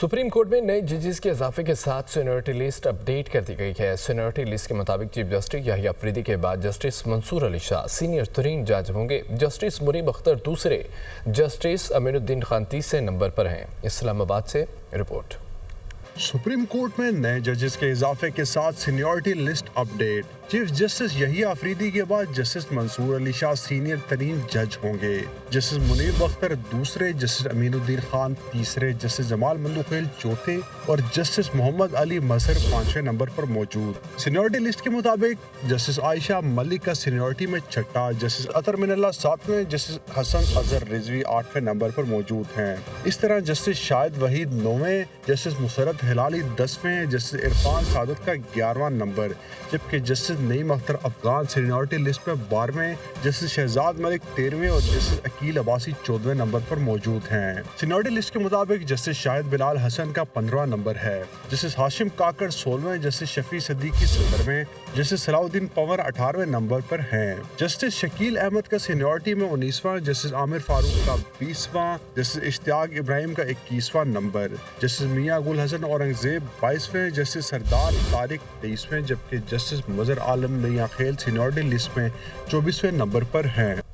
Supreme court में नए जजेस के इजाफे के साथ सीनियरिटी लिस्ट अपडेट कर दी गई है। सीनियरिटी लिस्ट के मुताबिक चीफ जस्टिस याहिया अफरीदी के बाद जस्टिस मंसूर अली शाह सीनियर तरीन जज होंगे। जस्टिस मुनीब अख्तर दूसरे, जस्टिस अमीनुद्दीन खान तीसरे नंबर पर हैं। इस्लामाबाद से रिपोर्ट। सुप्रीम कोर्ट में नए जजेस के इजाफे के साथ seniority list update. Chief justice Yahya Afridi के बाद जस्टिस मंसूर अली शाह सीनियर तरीन जज होंगे। जस्टिस मुनीब अख्तर दूसरे, जस्टिस अमीनुद्दीन खान तीसरे, जस्टिस जमाल मंदुखेल चौथे और जस्टिस मोहम्मद अली मजहर पांचवें नंबर पर मौजूद। सीनियरिटी लिस्ट के मुताबिक जस्टिस आयशा मलिक का सीनियरिटी में छठा, जस्टिस अतर मिनल्ला सातवें, जस्टिस हसन अजहर रिजवी आठवें नंबर पर मौजूद हैं। इस तरह जस्टिस शाहिद वहीद नौवें, जस्टिस मुसरत हिलाली 10वें, जस्टिस इरफान सादत का 11वां नंबर, जबकि justice Naeem Akhtar Afghan seniority list में 12वें, जस्टिस शहजाद मलिक 13वें और जस्टिस अकील अब्बासी 14वें नंबर पर मौजूद हैं। सीनियरिटी लिस्ट के मुताबिक जस्टिस शाहिद बिलाल हसन का 15वां नंबर है, जस्टिस हाशिम काकड़ 16वें, जस्टिस शफी सदीकी 17वें, जस्टिस सलाउद्दीन पंवर 18वें नंबर पर हैं। जस्टिस शकील अहमद का सीनियरिटी में 19वां, जस्टिस आमिर फारूक का 20वां, जस्टिस इश्तियाक इब्राहिम का 21वां नंबर, जस्टिस मियां गुल हसन औरंगजेब 22वें, जस्टिस सरदार तारिक 23वें, जबकि जस्टिस मजहर आलम मियां खेल सीनियरिटी लिस्ट में 24वें नंबर पर हैं।